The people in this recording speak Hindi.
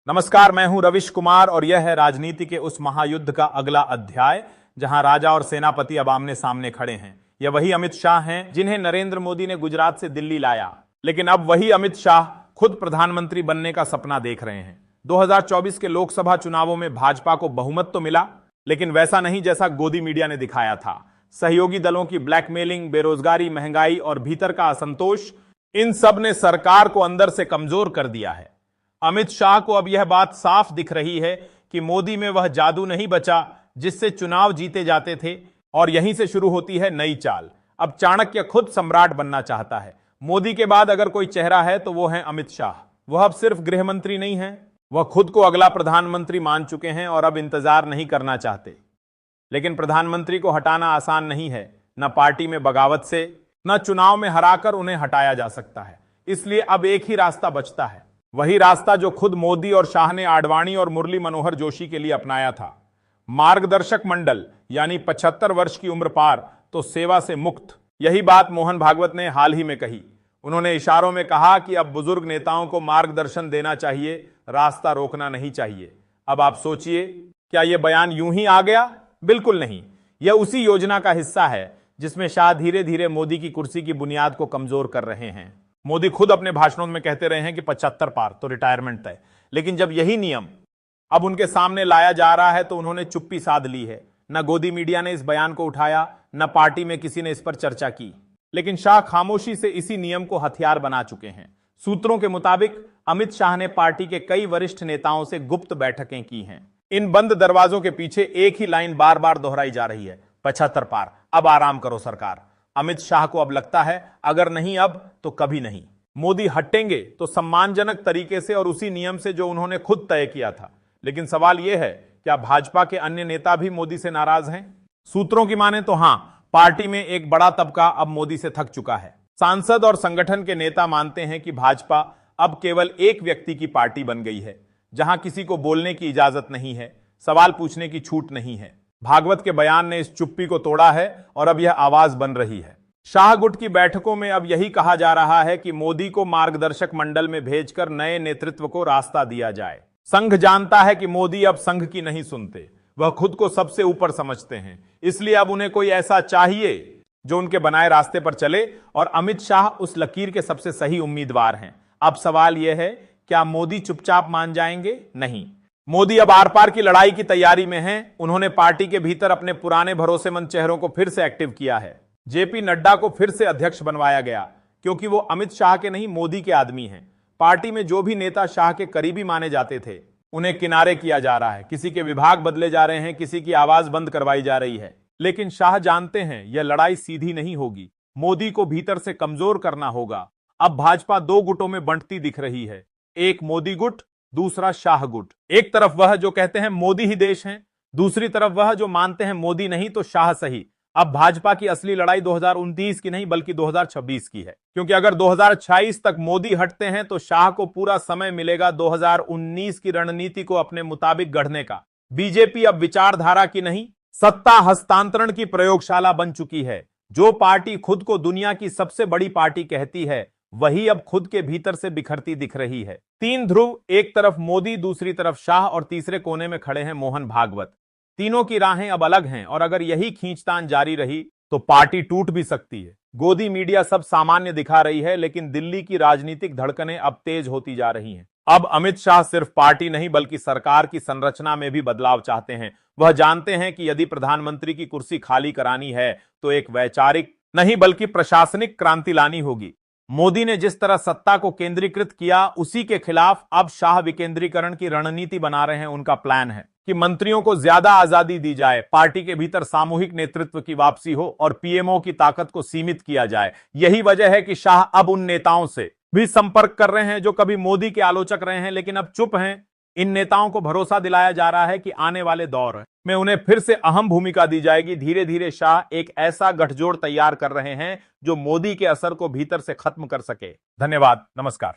नमस्कार, मैं हूं रविश कुमार और यह है राजनीति के उस महायुद्ध का अगला अध्याय जहां राजा और सेनापति अब आमने सामने खड़े हैं। यह वही अमित शाह हैं जिन्हें नरेंद्र मोदी ने गुजरात से दिल्ली लाया, लेकिन अब वही अमित शाह खुद प्रधानमंत्री बनने का सपना देख रहे हैं। 2024 के लोकसभा चुनावों में भाजपा को बहुमत तो मिला, लेकिन वैसा नहीं जैसा गोदी मीडिया ने दिखाया था। सहयोगी दलों की ब्लैकमेलिंग, बेरोजगारी, महंगाई और भीतर का असंतोष, इन सब ने सरकार को अंदर से कमजोर कर दिया है। अमित शाह को अब यह बात साफ दिख रही है कि मोदी में वह जादू नहीं बचा जिससे चुनाव जीते जाते थे, और यहीं से शुरू होती है नई चाल। अब चाणक्य खुद सम्राट बनना चाहता है। मोदी के बाद अगर कोई चेहरा है तो वो है अमित शाह। वह अब सिर्फ गृह मंत्री नहीं है, वह खुद को अगला प्रधानमंत्री मान चुके हैं और अब इंतजार नहीं करना चाहते। लेकिन प्रधानमंत्री को हटाना आसान नहीं है, न पार्टी में बगावत से, न चुनाव में हराकर उन्हें हटाया जा सकता है। इसलिए अब एक ही रास्ता बचता है, वही रास्ता जो खुद मोदी और शाह ने आडवाणी और मुरली मनोहर जोशी के लिए अपनाया था। मार्गदर्शक मंडल, यानी 75 वर्ष की उम्र पार तो सेवा से मुक्त। यही बात मोहन भागवत ने हाल ही में कही। उन्होंने इशारों में कहा कि अब बुजुर्ग नेताओं को मार्गदर्शन देना चाहिए, रास्ता रोकना नहीं चाहिए। अब आप सोचिए, क्या यह बयान यूं ही आ गया? बिल्कुल नहीं। यह उसी योजना का हिस्सा है जिसमें शाह धीरे धीरे मोदी की कुर्सी की बुनियाद को कमजोर कर रहे हैं। मोदी खुद अपने भाषणों में कहते रहे हैं कि 75 पार तो रिटायरमेंट तय, लेकिन जब यही नियम अब उनके सामने लाया जा रहा है तो उन्होंने चुप्पी साध ली है। न गोदी मीडिया ने इस बयान को उठाया, न पार्टी में किसी ने इस पर चर्चा की, लेकिन शाह खामोशी से इसी नियम को हथियार बना चुके हैं। सूत्रों के मुताबिक अमित शाह ने पार्टी के कई वरिष्ठ नेताओं से गुप्त बैठकें की हैं। इन बंद दरवाजों के पीछे एक ही लाइन बार बार दोहराई जा रही है, 75 पार, अब आराम करो सरकार। अमित शाह को अब लगता है अगर नहीं अब तो कभी नहीं। मोदी हटेंगे तो सम्मानजनक तरीके से और उसी नियम से जो उन्होंने खुद तय किया था। लेकिन सवाल यह है, क्या भाजपा के अन्य नेता भी मोदी से नाराज हैं? सूत्रों की माने तो हां, पार्टी में एक बड़ा तबका अब मोदी से थक चुका है। सांसद और संगठन के नेता मानते हैं कि भाजपा अब केवल एक व्यक्ति की पार्टी बन गई है, जहां किसी को बोलने की इजाजत नहीं है, सवाल पूछने की छूट नहीं है। भागवत के बयान ने इस चुप्पी को तोड़ा है और अब यह आवाज बन रही है। शाह गुट की बैठकों में अब यही कहा जा रहा है कि मोदी को मार्गदर्शक मंडल में भेजकर नए नेतृत्व को रास्ता दिया जाए। संघ जानता है कि मोदी अब संघ की नहीं सुनते, वह खुद को सबसे ऊपर समझते हैं। इसलिए अब उन्हें कोई ऐसा चाहिए जो उनके बनाए रास्ते पर चले, और अमित शाह उस लकीर के सबसे सही उम्मीदवार हैं। अब सवाल यह है, क्या मोदी चुपचाप मान जाएंगे? नहीं, मोदी अब आर पार की लड़ाई की तैयारी में हैं। उन्होंने पार्टी के भीतर अपने पुराने भरोसेमंद चेहरों को फिर से एक्टिव किया है। जेपी नड्डा को फिर से अध्यक्ष बनवाया गया, क्योंकि वो अमित शाह के नहीं मोदी के आदमी हैं। पार्टी में जो भी नेता शाह के करीबी माने जाते थे, उन्हें किनारे किया जा रहा है। किसी के विभाग बदले जा रहे हैं, किसी की आवाज बंद करवाई जा रही है। लेकिन शाह जानते हैं यह लड़ाई सीधी नहीं होगी, मोदी को भीतर से कमजोर करना होगा। अब भाजपा दो गुटों में बंटती दिख रही है, एक मोदी गुट, दूसरा शाह गुट। एक तरफ वह जो कहते हैं मोदी ही देश है, दूसरी तरफ वह जो मानते हैं मोदी नहीं तो शाह सही। अब भाजपा की असली लड़ाई 2029 की नहीं बल्कि 2026 की है, क्योंकि अगर 2026 तक मोदी हटते हैं तो शाह को पूरा समय मिलेगा 2019 की रणनीति को अपने मुताबिक गढ़ने का। बीजेपी अब विचारधारा की नहीं, सत्ता हस्तांतरण की प्रयोगशाला बन चुकी है। जो पार्टी खुद को दुनिया की सबसे बड़ी पार्टी कहती है, वही अब खुद के भीतर से बिखरती दिख रही है। तीन ध्रुव, एक तरफ मोदी, दूसरी तरफ शाह और तीसरे कोने में खड़े हैं मोहन भागवत। तीनों की राहें अब अलग हैं, और अगर यही खींचतान जारी रही तो पार्टी टूट भी सकती है। गोदी मीडिया सब सामान्य दिखा रही है, लेकिन दिल्ली की राजनीतिक धड़कनें अब तेज होती जा रही हैं। अब अमित शाह सिर्फ पार्टी नहीं बल्कि सरकार की संरचना में भी बदलाव चाहते हैं। वह जानते हैं कि यदि प्रधानमंत्री की कुर्सी खाली करानी है तो एक वैचारिक नहीं बल्कि प्रशासनिक क्रांति लानी होगी। मोदी ने जिस तरह सत्ता को केंद्रीकृत किया, उसी के खिलाफ अब शाह विकेंद्रीकरण की रणनीति बना रहे हैं। उनका प्लान है कि मंत्रियों को ज्यादा आजादी दी जाए, पार्टी के भीतर सामूहिक नेतृत्व की वापसी हो और पीएमओ की ताकत को सीमित किया जाए। यही वजह है कि शाह अब उन नेताओं से भी संपर्क कर रहे हैं जो कभी मोदी के आलोचक रहे हैं लेकिन अब चुप हैं। इन नेताओं को भरोसा दिलाया जा रहा है कि आने वाले दौर में उन्हें फिर से अहम भूमिका दी जाएगी। धीरे धीरे शाह एक ऐसा गठजोड़ तैयार कर रहे हैं जो मोदी के असर को भीतर से खत्म कर सके। धन्यवाद, नमस्कार।